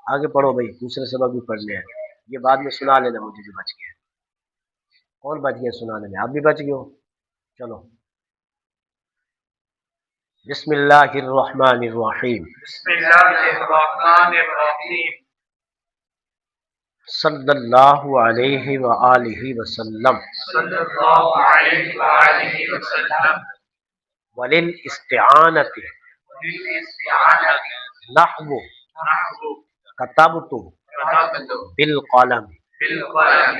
آگے پڑھو بھائی، دوسرے سبق بھی پڑھنے ہیں، یہ بعد میں سنا لینا مجھے جو بچ گیا۔ کون بچ گیا سنانے میں؟ آپ بھی بچ گئے ہو؟ چلو، بسم اللہ الرحمن الرحیم۔ بسم اللہ الرحمن الرحیم۔ صلی اللہ علیہ وآلہ وسلم۔ صلی اللہ علیہ وآلہ وسلم۔ وللاستعانۃ بالاستعانۃ نحو نحو کتبت کتبت بالقلم۔ بالقلم۔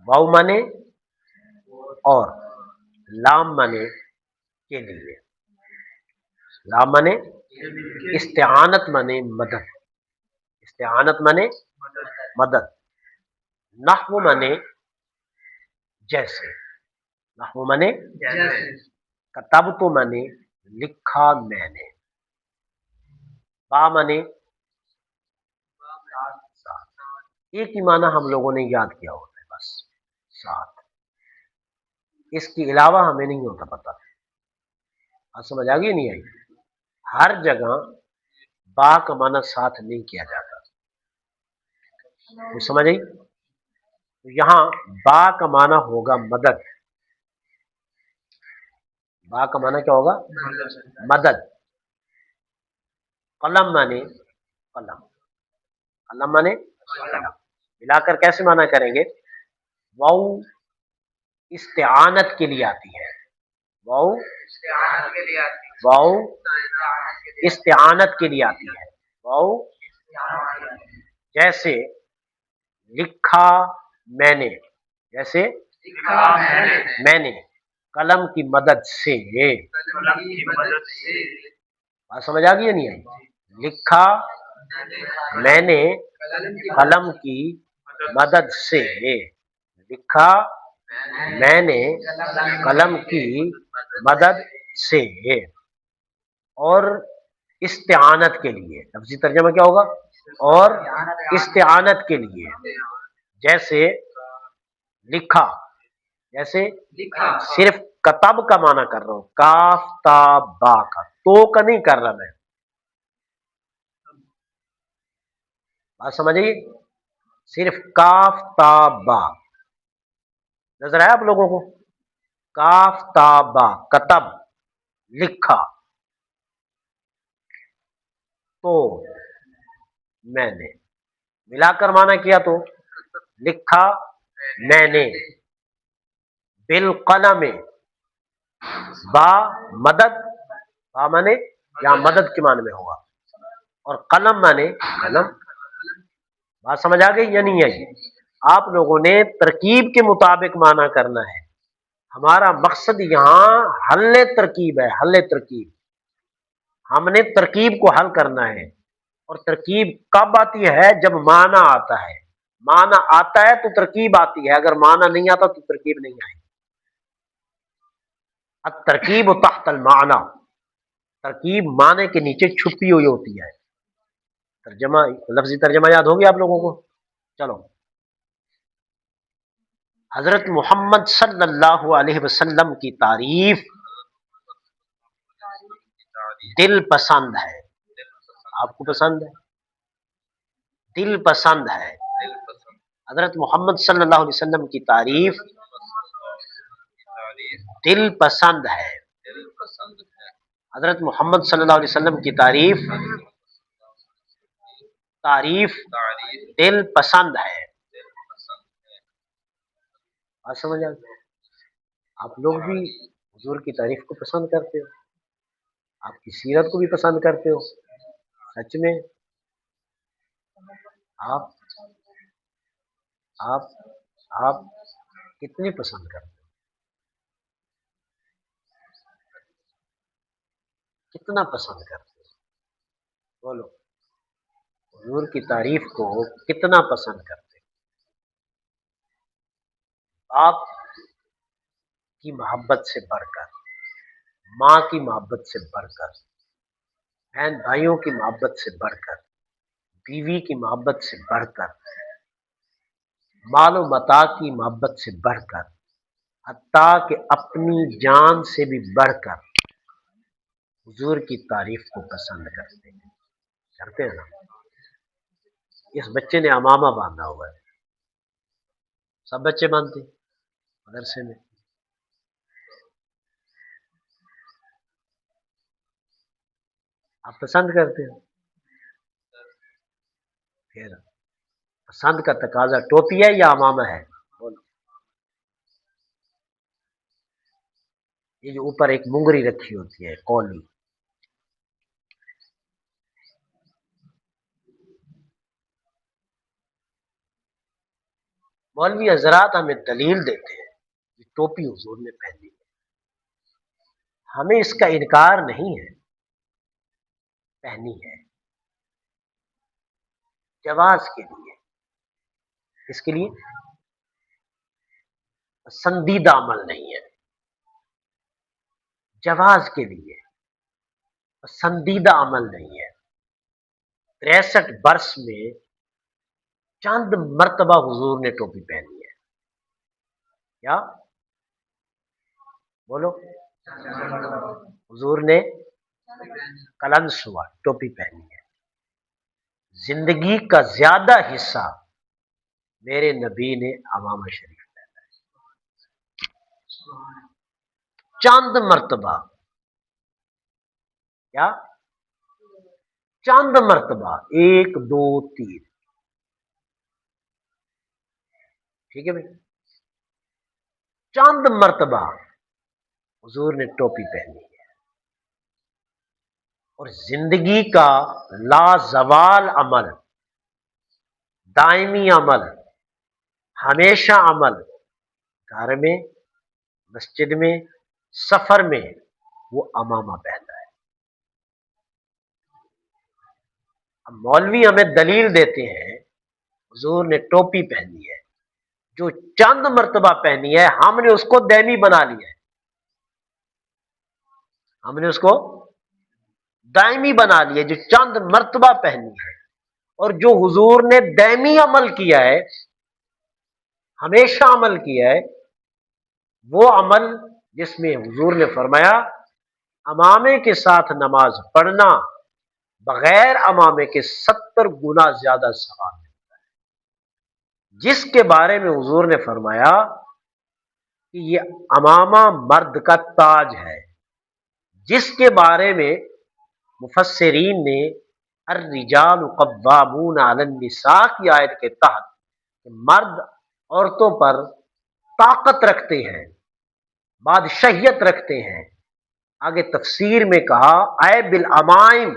واو مانے اور، لام مانے کے لیے، لام مانے استعانت مانے مدد، استعانت مانے مدد، نحو مانے جیسے، نحو مانے جیسے، کتبت مانے لکھا میں نے، با مانے ساتھ، ایک ہی معنی ہم لوگوں نے یاد کیا ہوتا ہے بس، ساتھ، اس کے علاوہ ہمیں نہیں ہوتا پتہ۔ آپ سمجھ آ گئی نہیں آئی؟ ہر جگہ با کا معنی ساتھ نہیں کیا جاتا، تو سمجھ آئی؟ تو یہاں با کا معنی ہوگا مدد، با کا معنی کیا ہوگا؟ مدد۔ قلم مانے قلم، قلم مانے قلم، ملا کر کیسے معنی کریں گے؟ واو استعانت کے لیے آتی ہے، واو استعانت کے لیے آتی ہے، واو استعانت کے لیے آتی ہے، واو جیسے لکھا میں نے، جیسے لکھا میں نے قلم کی مدد سے، قلم کی مدد سے، بات سمجھ آ گئی یا نہیں آئی؟ لکھا میں نے قلم کی مدد سے، لکھا میں نے قلم کی مدد سے، اور استعانت کے لیے، لفظی ترجمہ کیا ہوگا؟ اور استعانت کے لیے، جیسے لکھا، جیسے لکھا، صرف کتب کا معنی کر رہا ہوں، کاف تا با کا، تو کا نہیں کر رہا میں، بات سمجھئے؟ صرف کاف تا با، نظر آیا آپ لوگوں کو؟ کاف تا با، کتب لکھا، تو میں نے ملا کر معنی کیا تو لکھا میں نے، بالقلم با مدد، با مانے یہاں مدد کے معنی میں ہوگا، اور قلم مانے قلم، بات سمجھ آ گئی یا نہیں آئی؟ آپ لوگوں نے ترکیب کے مطابق معنی کرنا ہے، ہمارا مقصد یہاں حل ترکیب ہے، حل ترکیب، ہم نے ترکیب کو حل کرنا ہے، اور ترکیب کب آتی ہے؟ جب معنی آتا ہے، معنی آتا ہے تو ترکیب آتی ہے، اگر معنی نہیں آتا تو ترکیب نہیں آئی۔ الترکیب تحت المعنی، ترکیب معنی کے نیچے چھپی ہوئی ہوتی ہے۔ ترجمہ، لفظی ترجمہ یاد ہوگی آپ لوگوں کو؟ چلو، حضرت محمد صلی اللہ علیہ وسلم کی تعریف دل پسند ہے، آپ کو پسند ہے؟ دل پسند ہے، حضرت محمد صلی اللہ علیہ وسلم کی تعریف دل پسند ہے، حضرت محمد صلی اللہ علیہ وسلم کی تعریف دل پسند ہے، بات سمجھ آ گئی؟ آپ لوگ بھی حضور کی تعریف کو پسند کرتے ہو، آپ کی سیرت کو بھی پسند کرتے ہو، سچ میں آپ آپ آپ کتنی پسند کرتے ہو؟ کتنا پسند کرتے ہو؟ بولو، حضور کی تعریف کو کتنا پسند کرتے ہو؟ آپ کی محبت سے بڑھ کر، ماں کی محبت سے بڑھ کر، بہن بھائیوں کی محبت سے بڑھ کر، بیوی کی محبت سے بڑھ کر، مال و متاع کی محبت سے بڑھ کر، حتیٰ کہ اپنی جان سے بھی بڑھ کر حضور کی تعریف کو پسند کرتے ہیں نا. اس بچے نے امامہ باندھا ہوا ہے، سب بچے باندھتے ہیں مدرسے میں. آپ پسند کرتے ہو؟ پھر پسند کا تقاضا ٹوپی ہے یا امامہ ہے؟ یہ جو اوپر ایک مونگری رکھی ہوتی ہے کولی، مولوی حضرات ہمیں دلیل دیتے ہیں کہ ٹوپی حضور نے پہنی ہے، ہمیں اس کا انکار نہیں ہے، پہنی ہے جواز کے لیے. اس کے لیے پسندیدہ عمل نہیں ہے، جواز کے لیے پسندیدہ عمل نہیں ہے. 63 برس میں چند مرتبہ حضور نے ٹوپی پہنی ہے. کیا بولو؟ حضور نے کلنسوا ٹوپی پہنی ہے. زندگی کا زیادہ حصہ میرے نبی نے امامہ شریف پہنا ہے. چند مرتبہ، کیا چند مرتبہ، 1 2 3، ٹھیک ہے بھائی، چند مرتبہ حضور نے ٹوپی پہنی ہے. اور زندگی کا لازوال عمل، دائمی عمل، ہمیشہ عمل، گھر میں، مسجد میں، سفر میں، وہ امامہ پہننا ہے. اب مولوی ہمیں دلیل دیتے ہیں حضور نے ٹوپی پہنی ہے، جو چند مرتبہ پہنی ہے ہم نے اس کو دائمی بنا لیا ہے، ہم نے اس کو دائمی بنا لیا جو چند مرتبہ پہنی ہے. اور جو حضور نے دائمی عمل کیا ہے، ہمیشہ عمل کیا ہے، وہ عمل جس میں حضور نے فرمایا امامے کے ساتھ نماز پڑھنا بغیر امامے کے 70 گنا زیادہ ثواب ملتا ہے. جس کے بارے میں حضور نے فرمایا کہ یہ امامہ مرد کا تاج ہے، جس کے بارے میں مفسرین نے الرجال قوامون علی النساء کی آیت کے تحت مرد عورتوں پر طاقت رکھتے ہیں، بادشاہیت رکھتے ہیں، آگے تفسیر میں کہا اے بالامائم،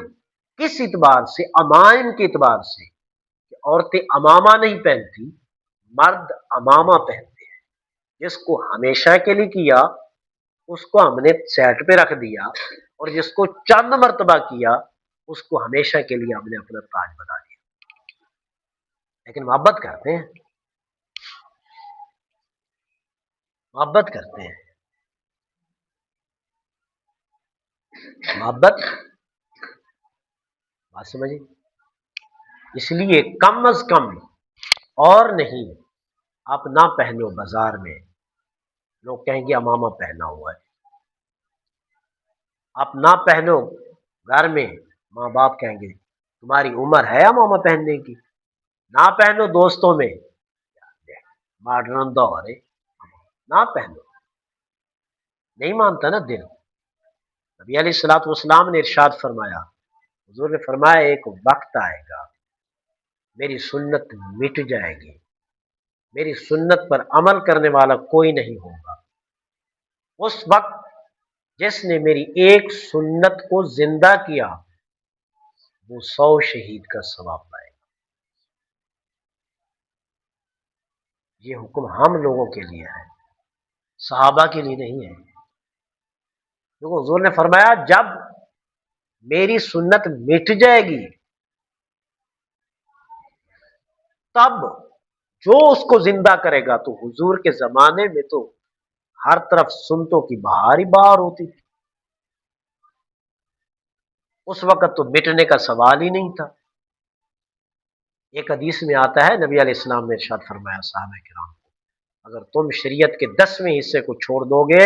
کس اعتبار سے؟ امائم کے اعتبار سے کہ عورتیں امامہ نہیں پہنتی، مرد امامہ پہنتے ہیں. جس کو ہمیشہ کے لیے کیا اس کو ہم نے سیٹ پہ رکھ دیا، اور جس کو چند مرتبہ کیا اس کو ہمیشہ کے لیے ہم نے اپنا تاج بنا دیا. لیکن محبت کرتے ہیں، محبت کرتے ہیں، محبت، بات سمجھے؟ اس لیے کم از کم اور نہیں آپ نہ پہنو بازار میں، لوگ کہیں گے امامہ پہنا ہوا ہے. آپ نہ پہنو گھر میں، ماں باپ کہیں گے تمہاری عمر ہے امامہ پہننے کی. نہ پہنو دوستوں میں، ماڈرن دور ہے، نہ پہنو. نہیں مانتا نا دل. نبی علیہ الصلوۃ والسلام نے ارشاد فرمایا، حضور نے فرمایا ایک وقت آئے گا میری سنت مٹ جائے گی، میری سنت پر عمل کرنے والا کوئی نہیں ہوگا. اس وقت جس نے میری ایک سنت کو زندہ کیا وہ 100 شہید کا ثواب پائے گا. یہ حکم ہم لوگوں کے لیے ہے، صحابہ کے لیے نہیں ہے. کیونکہ حضور نے فرمایا جب میری سنت مٹ جائے گی تب جو اس کو زندہ کرے گا. تو حضور کے زمانے میں تو ہر طرف سنتوں کی بہار ہی بہار ہوتی تھی، اس وقت تو مٹنے کا سوال ہی نہیں تھا. ایک حدیث میں آتا ہے نبی علیہ السلام نے ارشاد فرمایا صحابہ کرام کو، اگر تم شریعت کے 10ویں حصے کو چھوڑ دو گے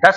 10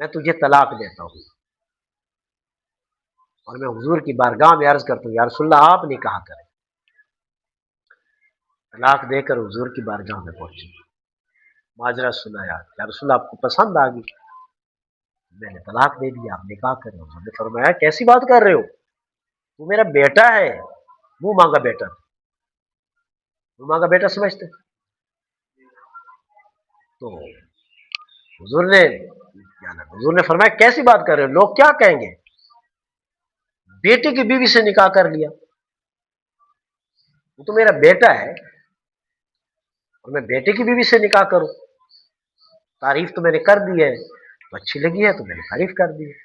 میں تجھے طلاق دیتا ہوں، اور میں حضور کی بارگاہ میں عرض کرتا ہوں یا رسول اللہ آپ نکاح کریں۔ طلاق دے کر حضور کی بارگاہ میں پہنچی، ماجرا سنایا، یا رسول اللہ آپ کو پسند آ گئی، میں نے طلاق دے دیا، آپ نکاح کریں۔ حضور نے فرمایا کیسی بات کر رہے ہو، تو میرا بیٹا ہے، منہ مانگا بیٹا، منہ مانگا بیٹا سمجھتے؟ تو حضور نے فرمایا کیسی بات کر رہے ہو، لوگ کیا کہیں گے، بیٹے کی بیوی سے نکاح کر لیا، وہ تو میرا بیٹا ہے اور میں بیٹے کی بیوی سے نکاح کروں، تعریف تو میں نے کر دی ہے، تو اچھی لگی ہے تو میں نے تعریف کر دی ہے۔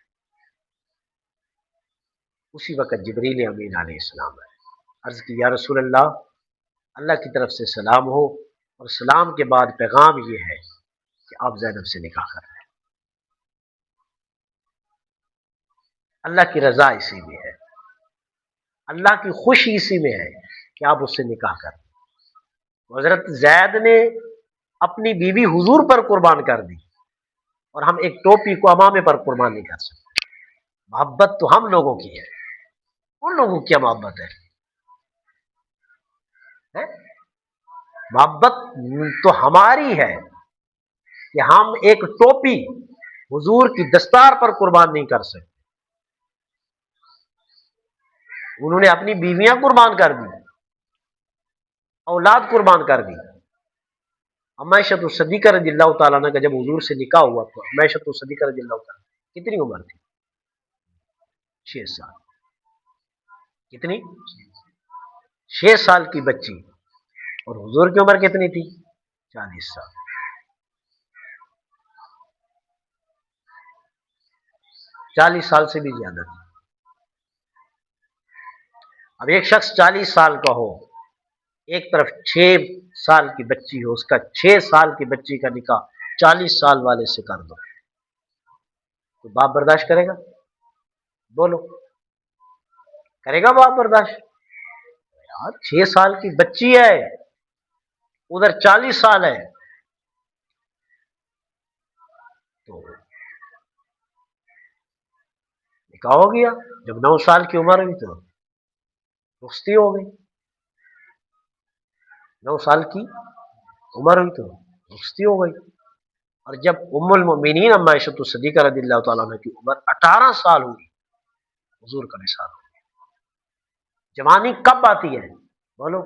اسی وقت جبریل امین علیہ السلام ہے، عرض کی یا رسول اللہ، اللہ کی طرف سے سلام ہو، اور سلام کے بعد پیغام یہ ہے کہ آپ زینب سے نکاح کر رہے ہیں، اللہ کی رضا اسی میں ہے، اللہ کی خوشی اسی میں ہے کہ آپ اس سے نکاح کریں۔ حضرت زید نے اپنی بیوی حضور پر قربان کر دی، اور ہم ایک ٹوپی کو امامے پر قربان نہیں کر سکتے۔ محبت تو ہم لوگوں کی ہے، ان لوگوں کی کیا محبت ہے؟ محبت تو ہماری ہے کہ ہم ایک ٹوپی حضور کی دستار پر قربان نہیں کر سکتے، انہوں نے اپنی بیویاں قربان کر دی، اولاد قربان کر دی۔ اما عائشہ صدیقہ رضی اللہ تعالیٰ عنہ کا جب حضور سے نکاح ہوا تو اما عائشہ صدیقہ رضی اللہ تعالیٰ کتنی عمر تھی؟ 6 سال۔ کتنی؟ 6 سال کی بچی، اور حضور کی عمر کتنی تھی؟ 40 سال۔ 40 سال سے بھی زیادہ تھی۔ اب ایک شخص 40 سال کا ہو، ایک طرف 6 سال کی بچی ہو، اس کا 6 سال کی بچی کا نکاح 40 سال والے سے کر دو، تو باپ برداشت کرے گا؟ بولو، کرے گا باپ برداشت؟ یار 6 سال کی بچی ہے، ادھر 40 سال ہے، تو نکاح ہو گیا۔ جب 9 سال کی عمر ہوئی تو رخصتی ہو گئی، 9 سال کی عمر ہوئی تو رخصتی ہو گئی، اور جب ام المؤمنین اما عائشہ صدیقہ رضی اللہ تعالیٰ عنہ کی عمر 18 سال ہوئی، حضور کا وصال ہو گیا۔ جوانی کب آتی ہے بولو؟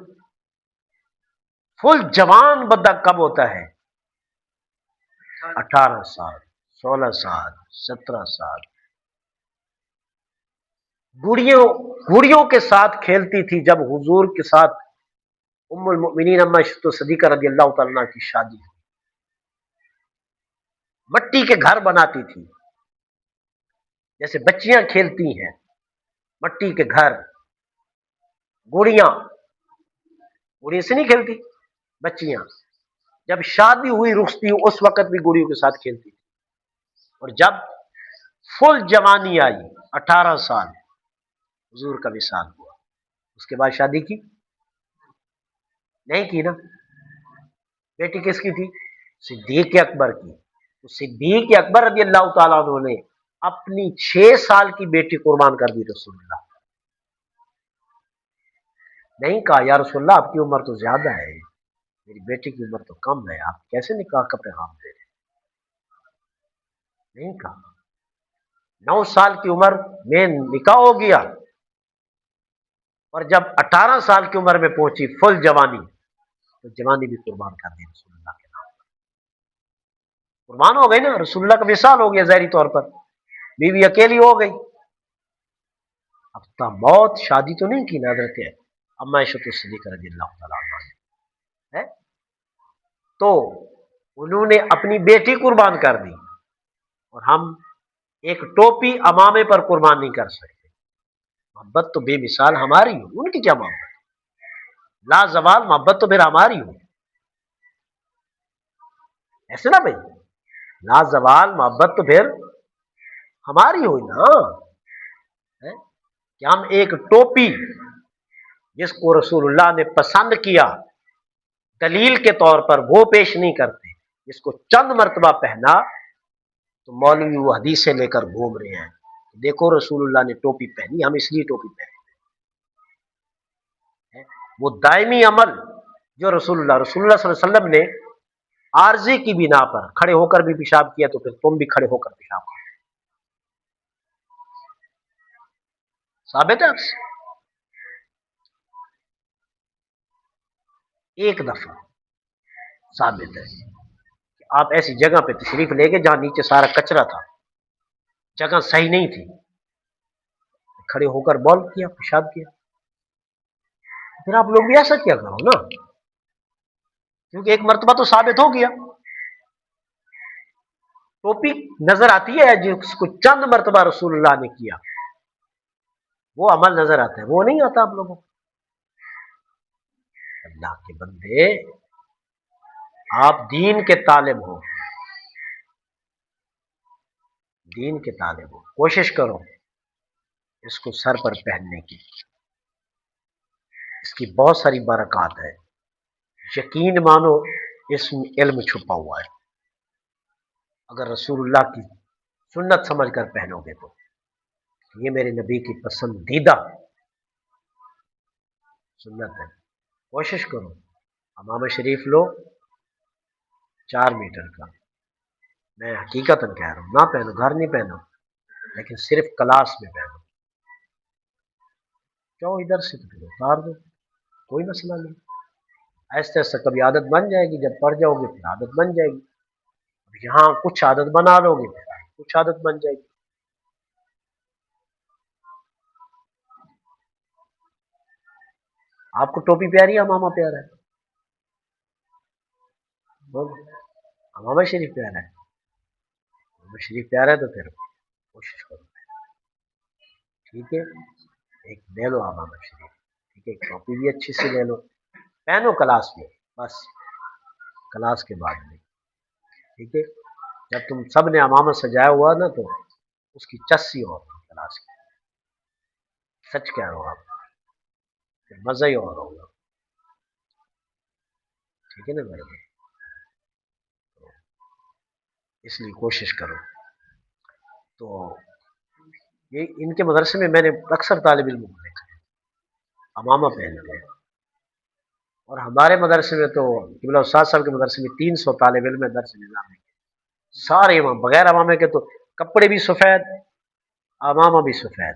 فل جوان بندہ کب ہوتا ہے؟ 18 سال، 16 سال، 17 سال۔ گڑیوں کے ساتھ کھیلتی تھی جب حضور کے ساتھ ام المؤمنین اما عائشہ صدیقہ رضی اللہ تعالیٰ عنہ کی شادی ہوئی، مٹی کے گھر بناتی تھی، جیسے بچیاں کھیلتی ہیں، مٹی کے گھر، گڑیاں سے نہیں کھیلتی بچیاں، جب شادی ہوئی رخصتی اس وقت بھی گڑیوں کے ساتھ کھیلتی تھی، اور جب فل جوانی آئی 18 سال، حضور کا وصال ہوا، اس کے بعد شادی کی نہیں کی نا؟ بیٹی کس کی تھی؟ صدیق اکبر کی۔ تو صدیق اکبر رضی اللہ تعالیٰ عنہ نے اپنی 6 سال کی بیٹی قربان کر دی رسول اللہ، نہیں کہا یا رسول اللہ آپ کی عمر تو زیادہ ہے، میری بیٹی کی عمر تو کم ہے، آپ کیسے نکاح کا پیغام دے رہے؟ نہیں کہا۔ 9 سال کی عمر میں نکاح ہو گیا، اور جب 18 سال کی عمر میں پہنچی فل جوانی، تو جوانی بھی قربان کر دی رسول اللہ کے نام پر، قربان ہو گئی نا، رسول اللہ کا وصال ہو گیا ظاہری طور پر، بیوی اکیلی ہو گئی۔ اب تا موت شادی تو نہیں کی نا حضرت اما عائشہ صدیقہ رضی اللہ تعالیٰ عنہ ہے، تو انہوں نے اپنی بیٹی قربان کر دی، اور ہم ایک ٹوپی امامے پر قربان نہیں کر سکتے۔ محبت تو بے مثال ہماری ہو، ان کی کیا محبت؟ لا زوال محبت تو پھر ہماری ہو، ایسے نا بھائی، لا زوال محبت تو پھر ہماری ہوئی نا، کہ ہم ایک ٹوپی جس کو رسول اللہ نے پسند کیا دلیل کے طور پر وہ پیش نہیں کرتے، جس کو چند مرتبہ پہنا تو مولوی وہ حدیثیں لے کر گھوم رہے ہیں، دیکھو رسول اللہ نے ٹوپی پہنی، ہم اس لیے ٹوپی پہنے ہیں۔ وہ دائمی عمل جو رسول اللہ صلی اللہ علیہ وسلم نے عارضی کی بنا پر کھڑے ہو کر بھی پیشاب کیا، تو پھر تم بھی کھڑے ہو کر پیشاب کرو، ثابت ہے آپ سے؟ ایک دفعہ ثابت ہے کہ آپ ایسی جگہ پہ تشریف لے گئے جہاں نیچے سارا کچرا تھا، جگہ صحیح نہیں تھی، کھڑے ہو کر بول کیا، پیشاب کیا، پھر آپ لوگ بھی ایسا کیا کرو نا، کیونکہ ایک مرتبہ تو ثابت ہو گیا۔ ٹوپی نظر آتی ہے جس کو چند مرتبہ رسول اللہ نے کیا، وہ عمل نظر آتا ہے، وہ نہیں آتا آپ لوگوں کو۔ اللہ کے بندے، آپ دین کے طالب ہو، دین کے طالب ہو، کوشش کرو اس کو سر پر پہننے کی، اس کی بہت ساری برکات ہے، یقین مانو اس میں علم چھپا ہوا ہے، اگر رسول اللہ کی سنت سمجھ کر پہنو گے تو یہ میرے نبی کی پسندیدہ سنت ہے۔ کوشش کرو، امام شریف لو 4 میٹر کا، میں حقیقت کہہ رہا ہوں، نہ پہنو، گھر نہیں پہنو، لیکن صرف کلاس میں پہنو، کیوں ادھر سے تو اتار دو، کوئی مسئلہ نہیں، ایسے ایسے کبھی عادت بن جائے گی، جب پڑھ جاؤ گے پھر عادت بن جائے گی، اب یہاں کچھ عادت بنا لو گے پھر کچھ عادت بن جائے گی۔ آپ کو ٹوپی پیاری ہے، امامہ پیارا ہے؟ بولو، امامہ شریف پیارا ہے؟ امامہ شریف پیارا ہے تو پھر کوشش کرو، ٹھیک ہے، ایک لے لو امامہ شریف، ٹھیک ہے، ٹوپی بھی اچھی سے لے لو، پہنو کلاس میں، بس کلاس کے بعد میں، ٹھیک ہے، جب تم سب نے امامہ سجایا ہوا نا تو اس کی چسی اور کلاس کی، سچ کہہ رہا ہوں آپ، پھر مزہ ہی اور ہوگا، ٹھیک ہے نا میرے بھائی؟ اس لیے کوشش کرو۔ تو یہ ان کے مدرسے میں میں نے اکثر طالب علم کو دیکھا ہے امامہ پہنتے ہیں، اور ہمارے مدرسے میں تو قبلہ استاد صاحب کے مدرسے میں 300 طالب علم ہے، درس نظام میں سارے امام بغیر امامے کے، تو کپڑے بھی سفید، امامہ بھی سفید،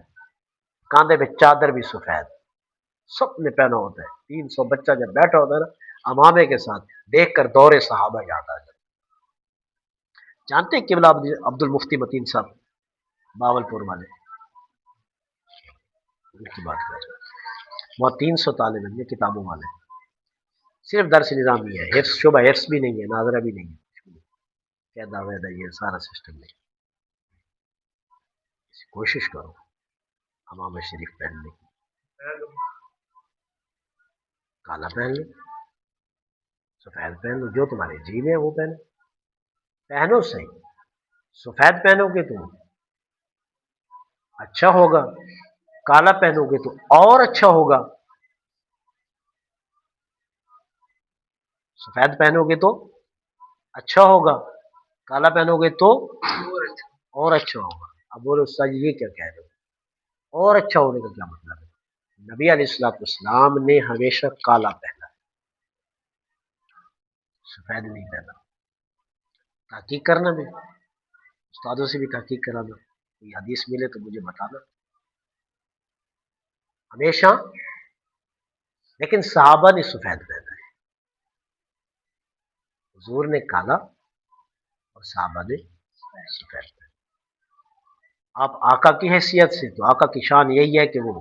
کاندھے پہ چادر بھی سفید، سب نے پہنا ہوتا ہے، 300 بچہ جب بیٹھا ہوتا ہے نا امامے کے ساتھ، دیکھ کر دور صحابہ یاد آ جاتا ہے۔ جانتے ہیں قبلہ عبد المفتی متین صاحب باول پور والے، ان کی بات کر رہے ہیں، وہ 300 طالب علم کتابوں والے، صرف درس نظام ہی ہے، حفظ شعبہ حفظ بھی نہیں ہے، ناظرہ بھی نہیں ہے، کیا دعویٰ ہے، یہ سارا سسٹم نہیں، کوشش کرو امام شریف پہننے کی، کالا پہن لو، سفید پہن لو، جو تمہارے جی میں ہے وہ پہنو، پہنو صحیح، سفید پہنو گے تو اچھا ہوگا، کالا پہنو گے تو اور اچھا ہوگا، سفید پہنو گے تو اچھا ہوگا، کالا پہنو گے تو اور اچھا ہوگا۔ اب بولو استاد جی یہ کیا کہہ رہے ہو، اور اچھا ہونے کا کیا مطلب ہے؟ نبی علیہ الصلوۃ والسلام نے ہمیشہ کالا پہنا، سفید نہیں پہنا۔ تحقیق کرنا بھی، استادوں سے بھی تحقیق کرانا، کوئی حدیث ملے تو مجھے بتانا، ہمیشہ، لیکن صحابہ نے سفید پہنا ہے، حضور نے کالا اور صحابہ نے سفید پہنا۔ آپ آقا کی حیثیت سے تو آقا کی شان یہی ہے کہ وہ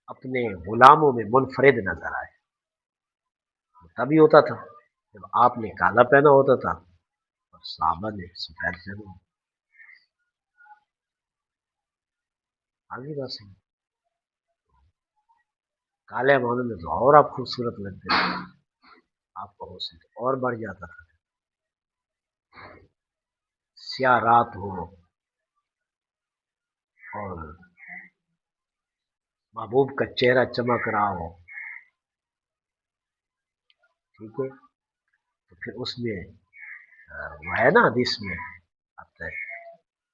اپنے غلاموں میں منفرد نظر آئے، تبھی ہوتا تھا جب آپ نے کالا پہنا ہوتا تھا اور صحابہ نے سفید پہنا، آگے بات سمجھ، کالے معنی میں تو اور آپ خوبصورت لگتے تھے، آپ کا حسن اور بڑھ جاتا تھا، سیاہ رات ہو اور محبوب کا چہرہ چمک رہا ہو، ٹھیک ہے، تو پھر اس میں وہ ہے نا حدیث میں آتا ہے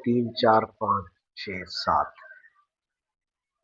3 4 5 6 7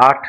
8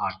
8,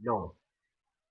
9,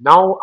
9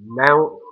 9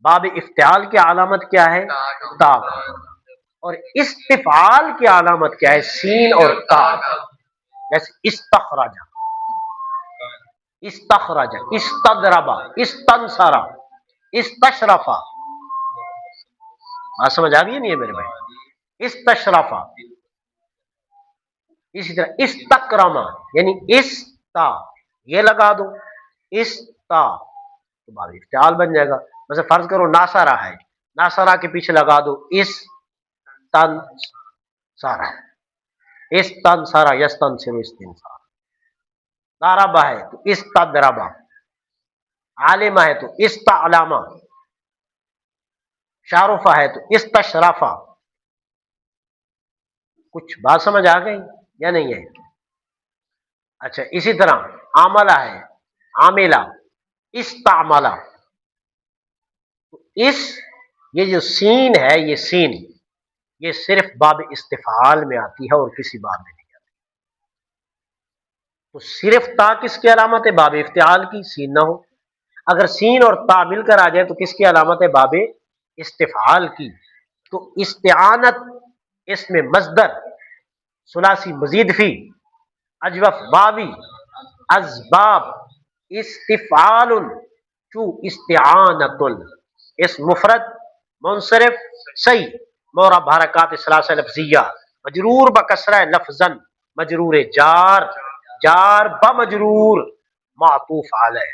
باب افتعال کی علامت کیا ہے؟ تا کا ہونا۔ اور استفعال کی علامت کیا ہے؟ سین اور تا۔ جیسے استخرج، استخرج، استضرب، استنصر، استشرف۔ بات سمجھ آ گئی نہیں ہے میرے بھائی؟ استشرف۔ اسی طرح استکرم، یعنی استا یہ لگا دو، استا تو بعد افتعال بن جائے گا۔ مثلا فرض کرو ناصرہ ہے، ناصرہ کے پیچھے لگا دو اس تن سارا، اس تن سارا، یس تن سے استنسارا۔ ضربہ ہے تو استضربہ، عالمہ ہے تو استعلمہ، شارفہ ہے تو استشرفہ۔ کچھ بات سمجھ آ گئی یا نہیں ہے؟ اچھا اسی طرح عاملہ ہے، عاملہ، استعملہ۔ تو اس یہ جو سین ہے، یہ سین یہ صرف باب استفعال میں آتی ہے اور کسی باب میں نہیں آتی۔ تو صرف تا کس کی علامت ہے؟ باب افتعال کی، سین نہ ہو۔ اگر سین اور تا مل کر آ جائے تو کس کی علامت ہے؟ باب استفعال کی۔ تو استعانت اس میں مصدر ثلاثی مزید فی، اجوف واوی، اسباب، استفعال، چو استعانت، اس مفرد منصرف صحیح مورب حرکات ثلاثہ لفظیہ، مجرور بکسرہ لفظاً، مجرور جار، جار بمجرور، معطوف علیہ۔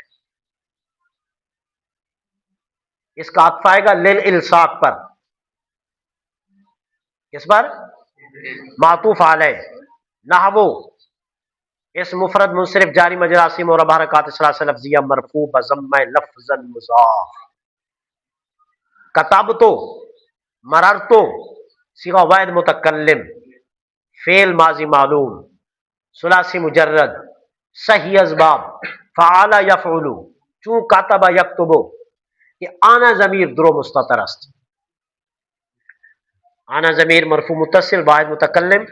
اس کا عطف آئے گا للالصاق پر، کس پر؟ معطوف علیہ۔ نحو اس مفرد منصرف جاری مجراسی مورب حرکات ثلاثہ لفظیہ، مرفوع بضمہ لفظاً مضاف۔ کتبتو، مررتو صیغہ واحد متکلم، فعل ماضی معلوم، ثلاثی مجرد، صحیح اسباب، فعل یفعل، چون کتب یکتب، کہ آنا ضمیر درو مستتر است۔ آنا ضمیر مرفوع متصل واحد متکلم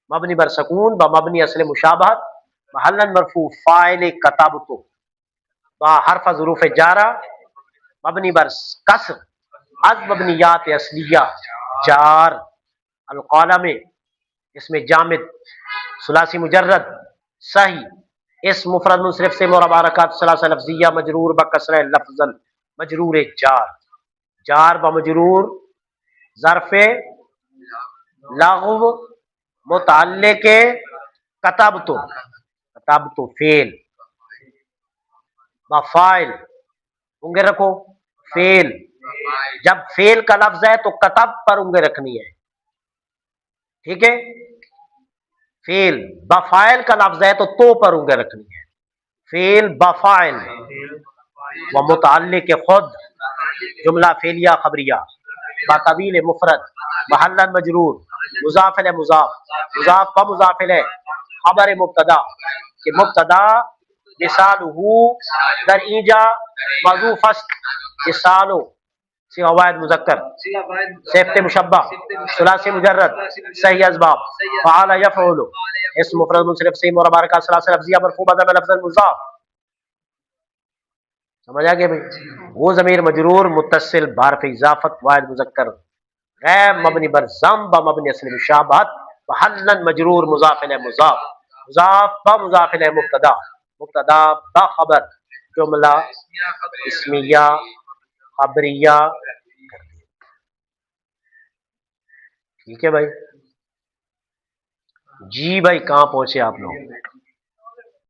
مبنی بر سکون با مبنی اصل مشابہت، محلا مرفوع فاعل کتبتو با حرف ظروف جارہ مبنی بر کسر از مبنیات اصلیہ، جار۔ القالم اس میں جامد ثلاثی مجرد صحیح اس مفرد منصرف سے مورب حرکات ثلاثہ لفظیہ، مجرور بکسرہ لفظاً، مجرور جار، جار بمجرور، ظرف لغو متعلق کتبتو، کتبتو فعل، بفاعل انگے رکھو فعل، جب فعل کا لفظ ہے تو کتب پر انگے رکھنی ہے، ٹھیک ہے؟ فعل بفاعل کا لفظ ہے تو پر انگے رکھنی ہے، فعل بفاعل و متعلق خود، جملہ فعلیہ خبریہ، بطویل مفرد، محلا مجرور، مضاف الیہ مضاف، مضاف و مضاف الیہ، خبر مبتدا کہ مبتدا مثالہ در اینجا محذوف است، مثالو صیغہ واحد مذکر، صفت مشبہ، ثلاثی مجرد، صحیح اسباب، فعل یفعل اسم مفرد منصرف سے مورب حرکات ثلاثہ لفظیہ، مرفوع بضمہ لفظاً مضاف۔ سمجھ آ گیا بھائی؟ وہ ضمیر مجرور متصل بحرف اضافت واحد مذکر غیر مبنی بر ضم با مبنی اصل مشابہت، محلا مجرور مضاف الیہ مضاف، مضاف با مضاف الیہ مبتدا، مبتدا با خبر، جملہ اسمیہ خبریہ کر دی۔ ٹھیک ہے بھائی؟ جی بھائی کہاں پہنچے آپ لوگ؟